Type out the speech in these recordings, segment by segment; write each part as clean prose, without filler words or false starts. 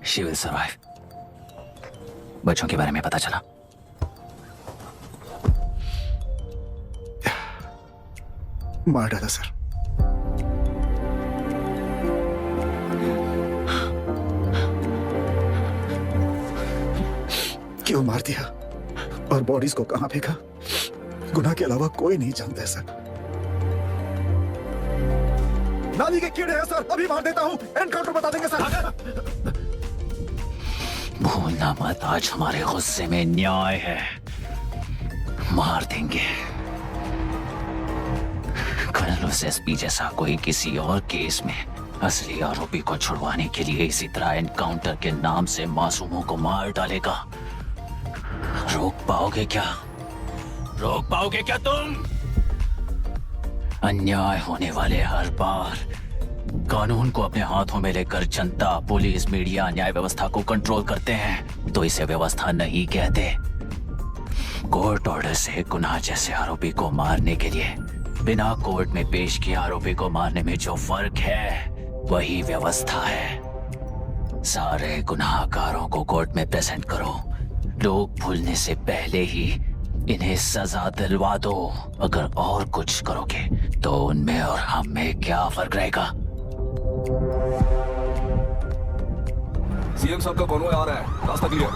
She will survive. बच्चों के बारे में पता चला? मार डाला सर। क्यों मार दिया और बॉडीज को कहां फेंका, गुनाह के अलावा कोई नहीं जानता है सर। नाली के कीड़े हैं सर, अभी मार देता हूं, एनकाउंटर बता देंगे सर। भूलना मत, आज हमारे गुस्से में न्याय है, मार देंगे। कल उस एसपी जैसा कोई किसी और केस में असली आरोपी को छुड़वाने के लिए इसी तरह एनकाउंटर के नाम से मासूमों को मार डालेगा। रोक पाओगे क्या? रोक पाओगे क्या तुम? अन्याय होने वाले हर बार कानून को अपने हाथों में लेकर जनता, पुलिस, मीडिया, न्याय व्यवस्था को कंट्रोल करते हैं, तो इसे व्यवस्था नहीं कहते। कोर्ट ऑर्डर से गुनाह जैसे आरोपी को मारने के लिए बिना कोर्ट में पेश किए आरोपी को मारने में जो फर्क है वही व्यवस्था है। सारे गुनाहगारों को कोर्ट में प्रेजेंट करो, लोग भूलने से पहले ही इन्हें सजा दिलवा दो। अगर और कुछ करोगे तो उनमें और हम में क्या फर्क रहेगा? सीएम साहब का कॉन्वॉय आ रहा है, रास्ता क्लियर।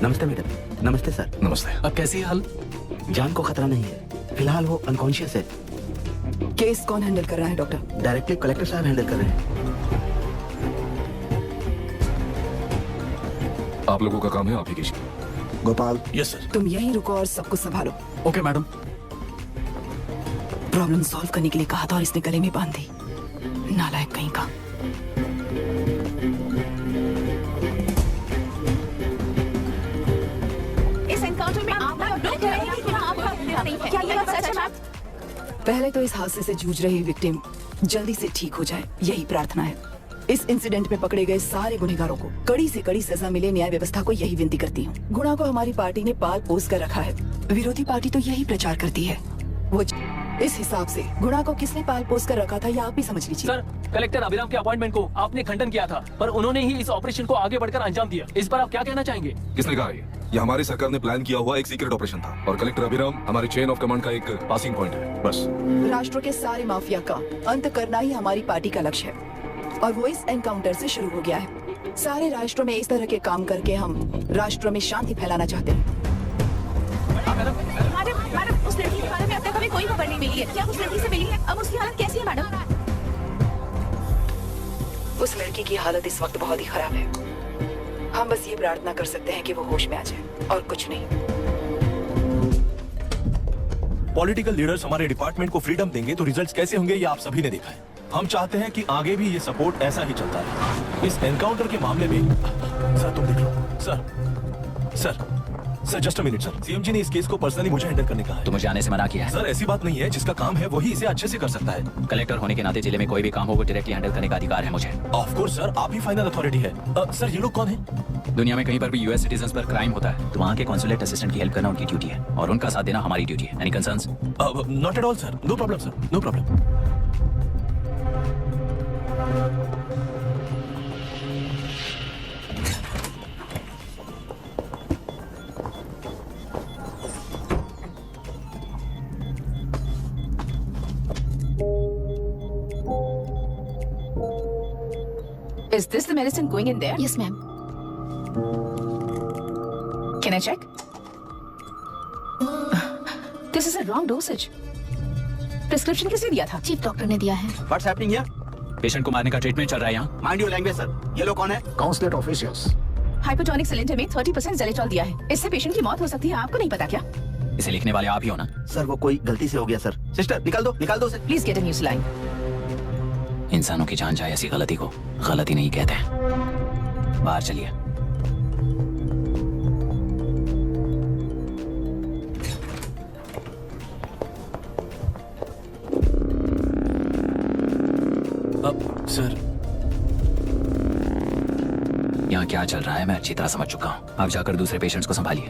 नमस्ते मैडम। नमस्ते सर। नमस्ते। अब कैसी है हाल? जान को खतरा नहीं है, फिलहाल वो अनकॉन्शियस है। केस कौन हैंडल कर रहा है डॉक्टर? डायरेक्टली कलेक्टर साहब हैंडल कर रहे हैं। आप लोगों का काम है, आप ही कीजिए। गोपाल। Yes sir. तुम यहीं रुको और सब कुछ संभालो। Okay madam. प्रॉब्लम सॉल्व करने के लिए कहा था और इसने गले में बांध दी, नालायक कहीं का। पहले तो इस हादसे से जूझ रही विक्टिम जल्दी से ठीक हो जाए, यही प्रार्थना है। इस इंसिडेंट में पकड़े गए सारे गुनहगारों को कड़ी से कड़ी सजा मिले, न्याय व्यवस्था को यही विनती करती हूँ। गुना को हमारी पार्टी ने पाल पोस कर रखा है, विरोधी पार्टी तो यही प्रचार करती है। वो इस हिसाब से गुना को किसने पाल पोस कर रखा था, यह आप भी समझ लीजिए। सर, कलेक्टर अभिराम के अपॉइंटमेंट को आपने खंडन किया था, पर उन्होंने ही इस ऑपरेशन को आगे बढ़कर अंजाम दिया। इस पर आप क्या कहना चाहेंगे? किसने कहा ये हमारी सरकार ने प्लान किया हुआ एक सीक्रेट ऑपरेशन था और कलेक्टर अभिराम हमारी चेन ऑफ कमांड का एक पासिंग पॉइंट है, बस। राष्ट्र के सारे माफिया का अंत करना ही हमारी पार्टी का लक्ष्य है और वो इस एनकाउंटर से शुरू हो गया है। सारे राष्ट्रों में इस तरह के काम करके हम राष्ट्र में शांति फैलाना चाहते हैं। मैडम, उस लड़की के बारे में अब तक हमें कोई खबर नहीं मिली है। क्या उस लड़की से मिली है? अब उसकी हालत कैसी है मैडम? उस लड़की की हालत इस वक्त बहुत ही खराब है। हम बस ये प्रार्थना कर सकते हैं कि वो होश में आ जाए और कुछ नहीं। पॉलिटिकल लीडर्स हमारे डिपार्टमेंट को फ्रीडम देंगे तो रिजल्ट्स कैसे होंगे ये आप सभी ने देखा है। हम चाहते हैं कि आगे भी ये सपोर्ट ऐसा ही चलता रहे। इस एनकाउंटर के मामले में सर तुम देख लो। Sir just a minute sir. CM ji ने इस केस को पर्सनली मुझे हैंडल करने कहा है। तो मुझे आने से मना किया है। सर ऐसी बात नहीं है, जिसका काम है वही इसे अच्छे से कर सकता है। कलेक्टर होने के नाते जिले में कोई भी काम हो वो डायरेक्टली हैंडल करने का अधिकार है मुझे। ऑफ कोर्स सर, आप ही फाइनल अथॉरिटी है। सर ये लोग कौन है? दुनिया में कहीं पर भी यूएस सिटीजन्स पर क्राइम होता है तो वहाँ के कॉन्सुलेट असिस्टेंट की हेल्प करना उनकी ड्यूटी है और उनका साथ देना हमारी ड्यूटी है। Any concerns? Not at all sir, no problem sir, no problem. Is this the medicine going in there? Yes, ma'am. Can I check? This is a wrong dosage. Prescription किसने दिया था? चीफ डॉक्टर ने दिया है। What's happening here? Patient को मारने का treatment चल रहा है यहाँ। Mind your language, sir. ये लोग कौन है? Consulate officials. हाइपोटोनिक सिलेंडर में 30% ज़ेलेट्रॉल दिया है। इससे पेशेंट की मौत हो सकती है, आपको नहीं पता क्या? इसे लिखने वाले आप ही हो ना? सर वो कोई गलती से हो गया सर। सिस्टर निकाल दो उसे। Please get a new saline. इंसानों की जान जाए ऐसी गलती को गलती नहीं कहते। बाहर चलिए। सर यहाँ क्या चल रहा है मैं अच्छी तरह समझ चुका हूँ। आप जाकर दूसरे पेशेंट्स को संभालिए।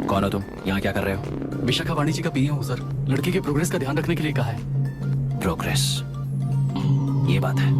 कौन हो तुम? यहाँ क्या कर रहे हो? विशाखा वाणिज्य का पीए हूँ सर। लड़के के प्रोग्रेस का ध्यान रखने के लिए कहा है। प्रोग्रेस, ये बात है।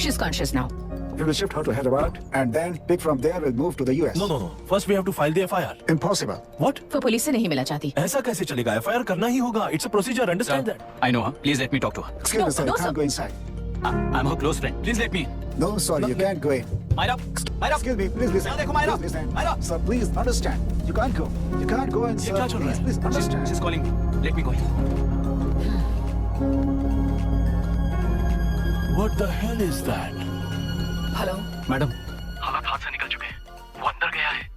She's conscious now. We will shift her to Hyderabad and then pick from there. We'll move to the US. No no no, first we have to file the FIR. Impossible. What? वो police से नहीं मिला चाहती। ऐसा कैसे चलेगा? FIR करना ही होगा। It's a procedure, understand that. I know her. Please let me talk to her. Excuse No, me, sir. no, You sir. can't go inside. I'm her close friend. Please let me. No, sorry, you can't go in. Myra, Myra. Excuse me, please listen. यहाँ देखो, Myra. Please listen. Myra. Sir, please understand. You can't go. You can't go in, ये sir. क्या चल रहा है? Please understand. She's calling me. Let me go in. What the hell is that? Hello. Madam, हालात हाथ से निकल चुके हैं। वो अंदर गया है।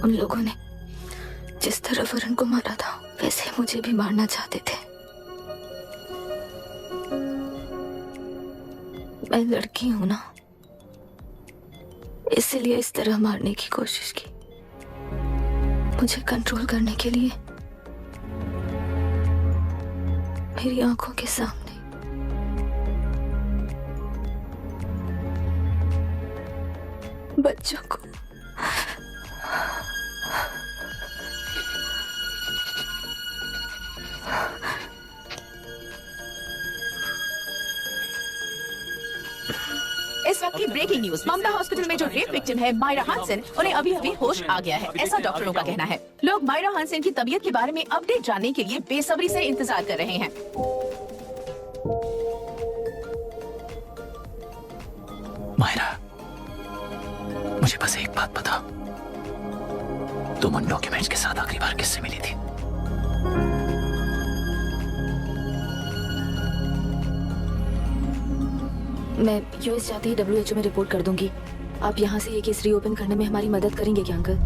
उन लोगों ने जिस तरह वरुण को मारा था वैसे मुझे भी मारना चाहते थे। मैं लड़की हूं ना, इसलिए इस तरह मारने की कोशिश की। मुझे कंट्रोल करने के लिए मेरी आंखों के सामने बच्चों को इस वक्त की ब्रेकिंग न्यूज। ममता हॉस्पिटल में जो रेप विक्टिम है मायरा हानसन, उन्हें अभी अभी होश आ गया है, ऐसा डॉक्टरों का कहना है। लोग मायरा हानसन की तबीयत के बारे में अपडेट जानने के लिए बेसब्री से इंतजार कर रहे हैं। मायरा, मुझे बस एक बात बता, तुम उन डॉक्यूमेंट्स के साथ आखिरी बार किससे मिली थी? मैं यूएस जाते ही WHO में रिपोर्ट कर दूंगी। आप यहाँ से ये केस रीओपन करने में हमारी मदद करेंगे क्या अंकल?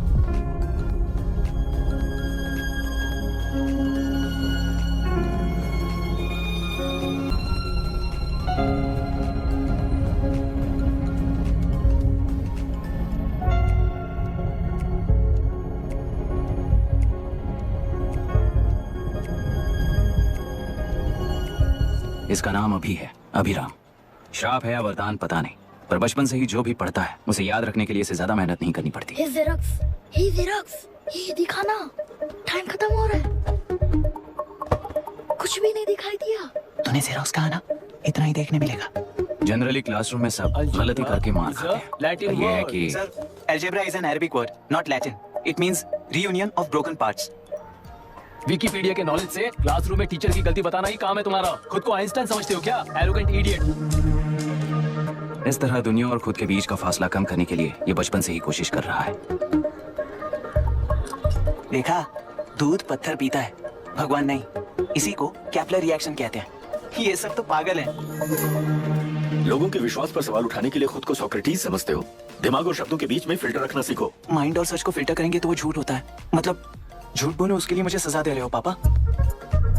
इसका नाम अभी है, अभिराम। श्राप है या वरदान पता नहीं, पर बचपन से ही जो भी पढ़ता है उसे याद रखने के लिए इसे ज्यादा मेहनत नहीं करनी पड़ती। हे ज़ेरॉक्स, ये दिखाना, टाइम खत्म हो रहा है। कुछ भी नहीं दिखाई दिया। तूने जेरोक्स कहा ना, इतना ही देखने मिलेगा। जनरली क्लासरूम में सब गलती करके मार खाते हैं। लैटिन ये है कि Sir, algebra is an Arabic word, not Latin. It means reunion of broken parts. Wikipedia के नॉलेज से क्लासरूम में टीचर की गलती बताना ही काम है तुम्हारा। खुद को आइंस्टाइन समझते हो क्या? Arrogant idiot. इस तरह दुनिया और खुद के बीच का फासला कम करने के लिए ये बचपन से ही कोशिश कर रहा है। देखा, दूध पत्थर पीता है, भगवान नहीं। इसी को कैपलर रिएक्शन कहते हैं। ये सब तो पागल हैं। लोगों के विश्वास पर सवाल उठाने के लिए खुद को सोक्रेटिस समझते हो। दिमाग और शब्दों के बीच में फिल्टर रखना सीखो। माइंड और सच को फिल्टर करेंगे तो वो झूठ होता है। मतलब झूठ बोले उसके लिए मुझे सजा दे रहे हो पापा?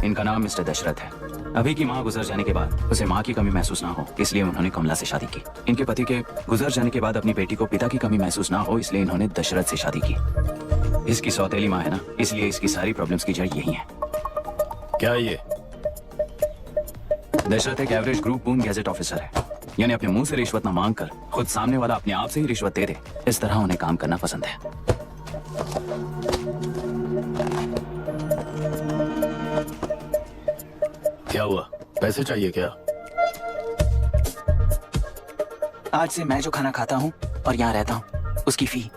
इनका नाम मिस्टर दशरथ है। अभी की माँ गुजर जाने के बाद उसे माँ की कमी महसूस ना हो, इसलिए उन्होंने कमला से शादी की। इनके पति के गुजर जाने के बाद अपनी बेटी को पिता की कमी महसूस ना हो, इसलिए इन्होंने दशरथ से शादी की। इसकी सौतेली माँ है ना, इसलिए इसकी सारी प्रॉब्लम्स की जड़ यही है। क्या ये? दशरथ एक average group one gadget officer है, यानी अपने मुंह से रिश्वत न मांग कर खुद सामने वाला अपने आप से ही रिश्वत दे दे, इस तरह उन्हें काम करना पसंद है। क्या हुआ? पैसे चाहिए क्या? आज से मैं जो खाना खाता हूँ और यहाँ रहता हूँ उसकी फी।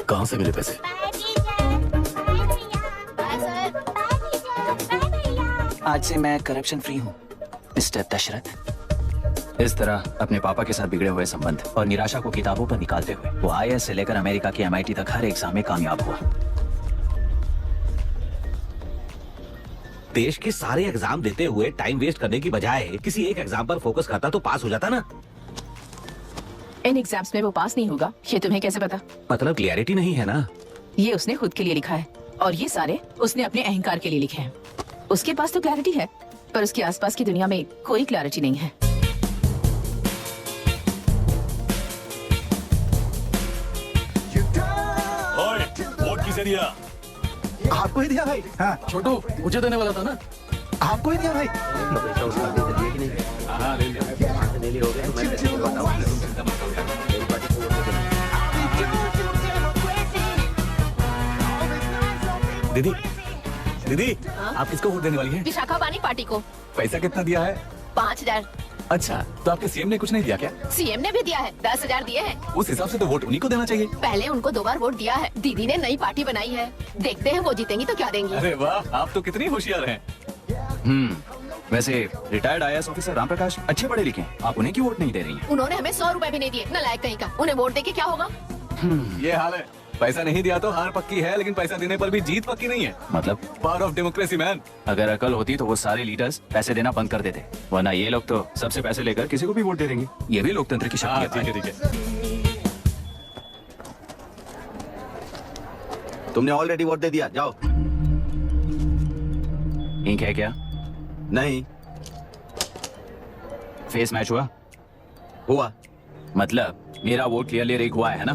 कहाँ से मिले पैसे? आज से मैं करप्शन फ्री हूँ मिस्टर दशरथ। इस तरह अपने पापा के साथ बिगड़े हुए संबंध और निराशा को किताबों पर निकालते हुए वो IAS से लेकर अमेरिका के MIT तक हर एग्जाम में कामयाब हुआ। देश के सारे एग्जाम देते हुए टाइम वेस्ट करने की बजाय किसी एक एग्जाम पर फोकस करता तो पास हो जाता ना। इन एग्जाम्स में वो पास नहीं होगा, ये तुम्हें कैसे पता? मतलब क्लियरिटी नहीं है ना। ये उसने खुद के लिए लिखा है और ये सारे उसने अपने अहंकार के लिए लिखे हैं। उसके पास तो क्लैरिटी है, पर उसके आसपास की दुनिया में कोई क्लैरिटी नहीं है। ओए, वोट किसे दिया? आपको ही दिया भाई। हाँ, छोटू मुझे देने वाला था ना। आपको ही दिया भाई। हाँ ले लिया। दीदी दीदी आप किसको वोट देने वाली हैं? विशाखावानी पार्टी को। पैसा कितना दिया है? 5,000। अच्छा, तो आपके सीएम ने कुछ नहीं दिया क्या? सीएम ने भी दिया है, 10,000 दिए हैं। उस हिसाब से तो वोट उन्हीं को देना चाहिए। पहले उनको 2 बार वोट दिया है। दीदी ने नई पार्टी बनाई है, देखते हैं वो जीतेंगी तो क्या देंगी। अरे वाह, आप तो कितनी होशियार हैं। वैसे retired IAS officer Ram Prakash अच्छे पढ़े लिखे हैं, आप उन्हें क्यों वोट नहीं दे रही हैं? उन्होंने हमें 100 रुपए भी नहीं दिए, नालायक कहीं का। उन्हें वोट देके क्या होगा? ये हाल है। पैसा नहीं दिया तो हार पक्की है, लेकिन पैसा देने पर भी जीत पक्की नहीं है। मतलब पावर ऑफ डेमोक्रेसी मैन। अगर अकल होती तो वो सारे लीडर्स पैसे देना बंद कर देते, वरना ये लोग तो सबसे पैसे लेकर किसी को भी वोट दे देंगे। ये भी लोकतंत्र की शक्ति है। ठीक है। तुमने ऑलरेडी वोट दे दिया, जाओ। इंक है क्या? नहीं फेस मैच हुआ? हुआ। मतलब मेरा वोट क्लियरली रिग हुआ है ना?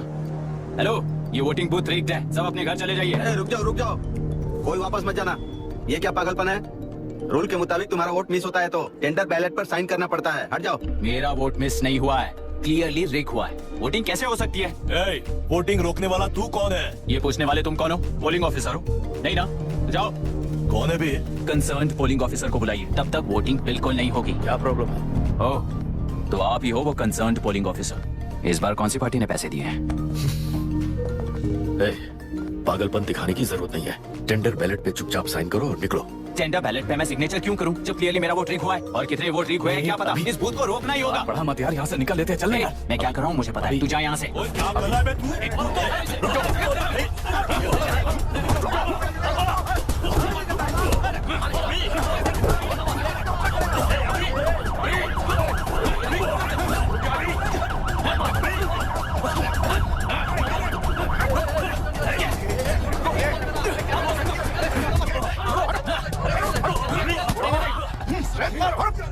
हेलो, ये वोटिंग बूथ रिग्ड है, सब अपने घर चले जाइए। रुक जाओ, कोई वापस मत जाना। ये क्या पागलपन है? रूल के मुताबिक तुम्हारा वोट मिस होता है तो टेंडर बैलेट पर साइन करना पड़ता है। हट जाओ। मेरा वोट मिस नहीं हुआ है, क्लियरली रिग हुआ है। वोटिंग कैसे हो सकती है? ए, वोटिंग रोकने वाला तू कौन है? ये पूछने वाले तुम कौन हो? पोलिंग ऑफिसर हो? नहीं ना? जाओ। कौन है भी? कंसर्न्ड पोलिंग ऑफिसर को बुलाइए, तब तक वोटिंग बिल्कुल नहीं होगी। क्या प्रॉब्लम है? ओह, तो आप ही हो वो कंसर्न्ड पोलिंग ऑफिसर। इस बार कौन सी पार्टी ने पैसे दिए हैं? पागलपन दिखाने की जरूरत नहीं है। टेंडर बैलेट पे चुपचाप साइन करो और निकलो। टेंडर बैलेट पे मैं सिग्नेचर क्यों करूं जब क्लियरली मेरा वोट रिग हुआ है? और कितने वोट रिग हुए हैं क्या पता? इस बूथ को रोकना ही होगा। पढ़ा मत यार, यहाँ से निकल लेते हैं। चल ए, मैं क्या कर रहा हूँ मुझे पता है, तू जा यहाँ से। ओए, क्या कर रहा है बे तू?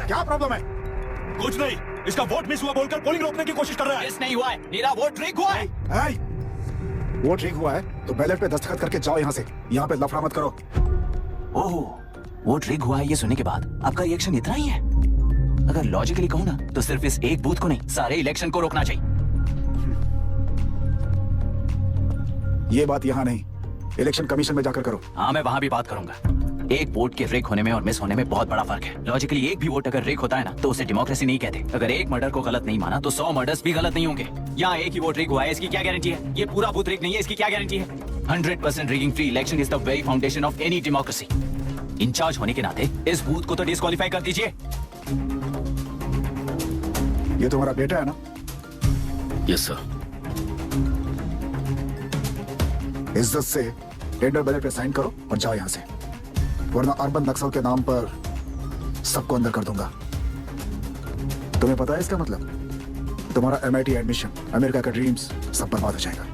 क्या प्रॉब्लम है? कुछ नहीं, इसका वोट मिस हुआ बोलकर पोलिंग रोकने की कोशिश कर रहा है। मिस नहीं हुआ है, मेरा वोट रिग हुआ है। वोट रिग हुआ है तो बैलेट पे दस्तखत करके जाओ यहाँ से। यहाँ पे लफड़ा मत करो। ओह, वोट रिग हुआ है ये सुनने के बाद आपका रिएक्शन इतना ही है? अगर लॉजिकली कहूँ ना तो सिर्फ इस एक बूथ को नहीं, सारे इलेक्शन को रोकना चाहिए। ये बात यहाँ नहीं, इलेक्शन कमीशन में जाकर करो। हाँ, मैं वहाँ भी बात करूंगा। एक वोट के रिग होने में और मिस होने में बहुत बड़ा फर्क है। लॉजिकली एक भी वोट अगर रिग होता है ना तो उसे डेमोक्रेसी नहीं कहते। अगर एक मर्डर को गलत नहीं माना तो 100 मर्डर्स भी गलत नहीं होंगे। यहाँ एक ही वोट रिग हुआ है, इसकी क्या गारंटी है? ये पूरा बूथ रिग नहीं है, इसकी क्या गारंटी है? 100% rigging free election is the very foundation of any democracy. Incharge होने के नाते इस बूथ को तो डिस्क्वालीफाई कर दीजिए। ये तुम्हारा बेटा है ना? Yes sir. इज्जत से टेंडर बैलेट पे साइन करो और जाओ यहाँ से, वरना अर्बन नक्सल के नाम पर सबको अंदर कर दूंगा। तुम्हें पता है इसका मतलब? तुम्हारा MIT एडमिशन, अमेरिका का ड्रीम्स सब बर्बाद हो जाएगा।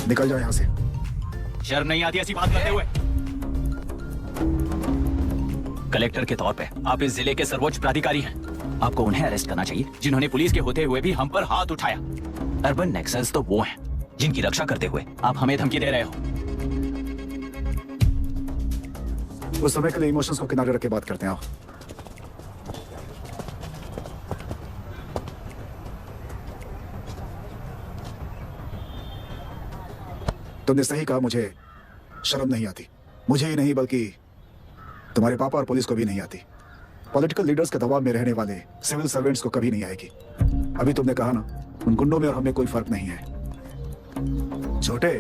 निकल जाओ यहाँ से। शर्म नहीं आती ऐसी बात करते हुए? कलेक्टर के तौर पे आप इस जिले के सर्वोच्च प्राधिकारी हैं। आपको उन्हें अरेस्ट करना चाहिए जिन्होंने पुलिस के होते हुए भी हम पर हाथ उठाया। अर्बन नेक्सल्स तो वो हैं जिनकी रक्षा करते हुए आप हमें धमकी दे रहे हो। उस समय के लिए इमोशंस को किनारे रख के बात करते हैं। आओ। तुमने सही कहा, मुझे शर्म नहीं आती। मुझे ही नहीं बल्कि तुम्हारे पापा और पुलिस को भी नहीं आती। पॉलिटिकल लीडर्स के दबाव में रहने वाले सिविल सर्वेंट्स को कभी नहीं आएगी। अभी तुमने कहा ना, उन गुंडों में और हमें कोई फर्क नहीं है। छोटे,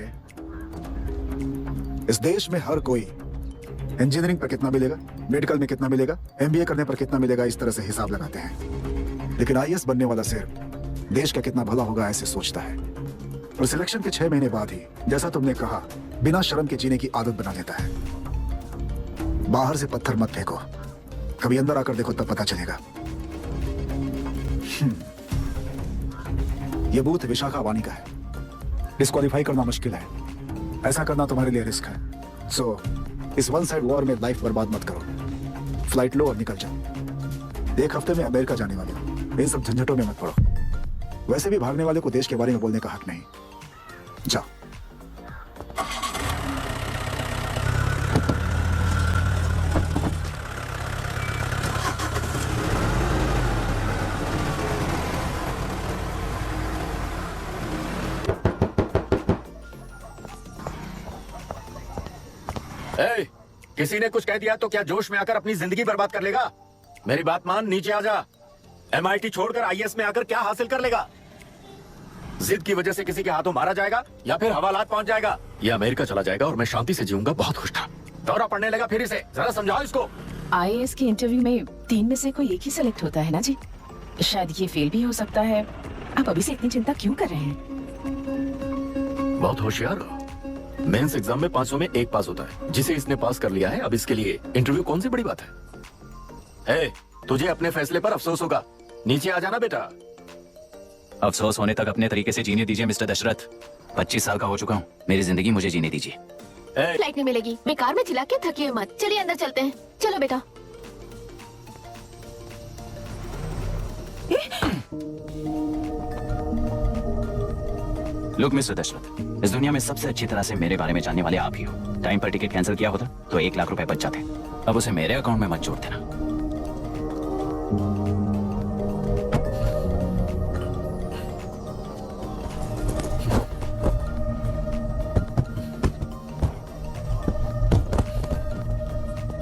इस देश में हर कोई इंजीनियरिंग पर कितना मिलेगा, मेडिकल में कितना मिलेगा, एमबीए करने पर कितना मिलेगा, इस तरह से हिसाब लगाते हैं। लेकिन आईएएस बनने वाला सिर्फ देश का कितना भला होगा ऐसे सोचता है। और सिलेक्शन के 6 महीने बाद ही, जैसा तुमने कहा, बिना शर्म के जीने की आदत बना लेता है। बाहर से पत्थर मत फेंको, कभी अंदर आकर देखो तब पता चलेगा। यह बूथ विशाखावाणी का है। डिस्क्वालीफाई करना मुश्किल है, ऐसा करना तुम्हारे लिए रिस्क है। सो इस वन साइड वॉर में लाइफ बर्बाद मत करो। फ्लाइट लो और निकल जाओ। 1 हफ्ते में अमेरिका जाने वाले हो, इन सब झंझटों में मत पड़ो। वैसे भी भागने वाले को देश के बारे में बोलने का हक नहीं। जाओ। किसी ने कुछ कह दिया तो क्या जोश में आकर अपनी जिंदगी बर्बाद कर लेगा? मेरी बात मान, नीचे आ जा। MIT छोड़कर IAS में आकर क्या हासिल कर लेगा? जिद की वजह से किसी के हाथों मारा जाएगा या फिर हवालात पहुंच जाएगा, या अमेरिका चला जाएगा और मैं शांति से जीऊंगा। बहुत खुश था। दौरा पड़ने लगा फिर इसे, जरा समझाओ इसको। आईएएस के इंटरव्यू में 3 में से कोई एक ही सिलेक्ट होता है ना जी? शायद ये फेल भी हो सकता है। आप अभी से इतनी चिंता क्यों कर रहे हैं? बहुत होशियार हो। मेंस एग्जाम में 500 में 1 पास होता है, जिसे इसने पास कर लिया है। अब इसके लिए इंटरव्यू कौन सी बड़ी बात है? तुझे अपने फैसले पर अफसोस होगा। नीचे आ जाना बेटा। अफसोस होने तक अपने तरीके से जीने दीजिए मिस्टर दशरथ। 25 साल का हो चुका हूँ, मेरी जिंदगी मुझे जीने दीजिए। फ्लाइट नहीं मिलेगी, बेकार में चिल्ला के थकिए मत। चलिए अंदर चलते हैं। चलो बेटा। लुक मिस्टर दशरथ, इस दुनिया में सबसे अच्छी तरह से मेरे बारे में जानने वाले आप ही हो। टाइम पर टिकट कैंसिल किया होता तो 1 लाख रुपए बच जाते। अब उसे मेरे अकाउंट में मत जोड़ देना।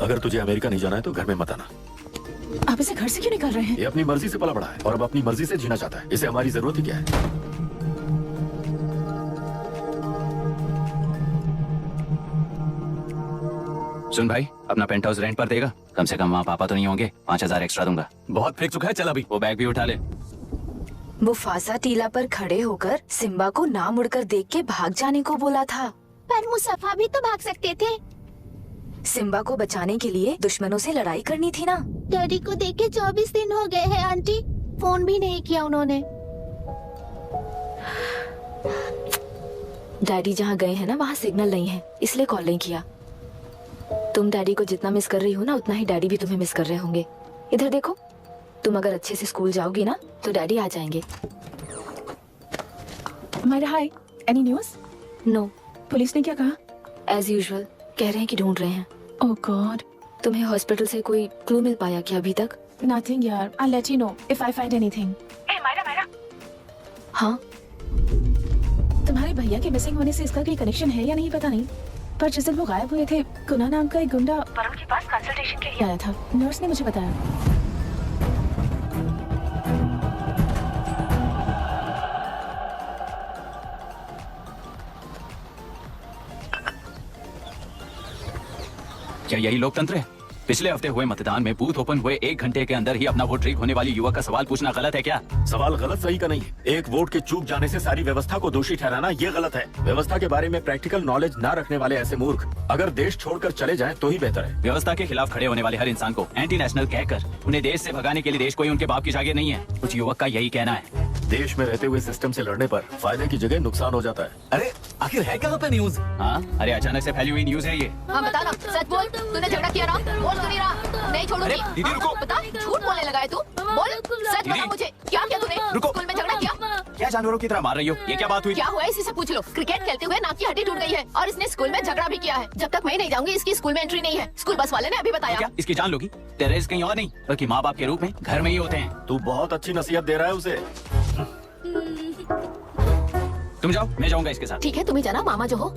अगर तुझे अमेरिका नहीं जाना है तो घर में मत आना। आप इसे घर से क्यों निकाल रहे हैं? ये अपनी मर्जी से पला बड़ा है और अब अपनी मर्जी से जीना चाहता है। इसे हमारी जरूरत ही क्या है? सुन भाई, अपना पेंट हाउस रेंट पर देगा? कम से कम वहाँ पापा तो नहीं होंगे। 5000 एक्स्ट्रा दूंगा। बहुत फेंक चुका है, चल अभी। वो बैग भी उठा ले। मुफासा टीला पर खड़े होकर सिम्बा को ना मुड़कर देख के भाग जाने को बोला था। पर मुसफा भी तो भाग सकते थे। सिम्बा को बचाने के लिए दुश्मनों से लड़ाई करनी थी ना। डैडी को देखे 24 दिन हो गए हैं आंटी, फोन भी नहीं किया उन्होंने। डैडी जहाँ गए हैं ना, वहाँ सिग्नल नहीं है, इसलिए कॉल नहीं किया। तुम डैडी को जितना मिस कर रही हो ना, उतना ही डैडी भी तुम्हें मिस कर रहे होंगे। इधर देखो, तुम अगर अच्छे से स्कूल जाओगी ना तो डैडी आ जाएंगे। मायरा हाय, एनी न्यूज़? नो। पुलिस ने क्या कहा? एज यूजुअल कह रहे हैं कि ढूंढ रहे हैं। ओह गॉड। तुम्हें हॉस्पिटल से कोई क्लू मिल पाया क्या अभी तक? नथिंग यार, I let you know if I find anything. Myra. हाँ, तुम्हारे भैया के मिसिंग होने से इसका कोई कनेक्शन है या नहीं पता नहीं, पर जिस दिन वो गायब हुए थे, कुना नाम का एक गुंडा वरुण के पास कंसल्टेशन के लिए आया था। नर्स ने मुझे बताया। क्या यही लोकतंत्र है? पिछले हफ्ते हुए मतदान में बूथ ओपन हुए 1 घंटे के अंदर ही अपना वोट रीक होने वाली युवक का सवाल पूछना गलत है क्या? सवाल गलत सही का नहीं है। एक वोट के चूक जाने से सारी व्यवस्था को दोषी ठहराना ये गलत है। व्यवस्था के बारे में प्रैक्टिकल नॉलेज ना रखने वाले ऐसे मूर्ख अगर देश छोड़कर चले जाएं तो ही बेहतर है। व्यवस्था के खिलाफ खड़े होने वाले हर इंसान को एंटी नेशनल कहकर उन्हें देश से भगाने के लिए देश कोई उनके बाप की जागीर नहीं है। कुछ युवक का यही कहना है। देश में रहते हुए सिस्टम से लड़ने पर फायदे की जगह नुकसान हो जाता है। अरे आखिर है कहाँ पे न्यूज? हाँ, अरे अचानक से फैली हुई न्यूज है ये। हाँ बता ना, सच बोल, तूने झगड़ा किया ना? बोल तो नहीं रहा, नहीं छोड़ूंगी। अरे, दीदी रुको। बता, झूठ बोलने लगा है तू? बोल, सच बता मुझे, क्या किया तूने? रुको। स्कूल में झगड़ा किया? क्या जानवरों की तरह मार रही हो? ये क्या बात हुई? क्या हुआ है इसी से पूछ लो। क्रिकेट खेलते हुए नाक की हड्डी टूट गई है और इसने स्कूल में झगड़ा भी किया है। जब तक मैं नहीं जाऊंगी इसकी स्कूल में एंट्री नहीं है। स्कूल बस वाले ने अभी तो बताया। क्या इसकी जान लोगी? टेररिस्ट कहीं और नहीं बल्कि माँ बाप के रूप में घर में ही होते हैं। तू बहुत अच्छी नसीहत दे रहा है उसे। तुम जाओ, मैं जाऊंगा इसके साथ। ठीक है, तुम ही जाना, मामा जो हो।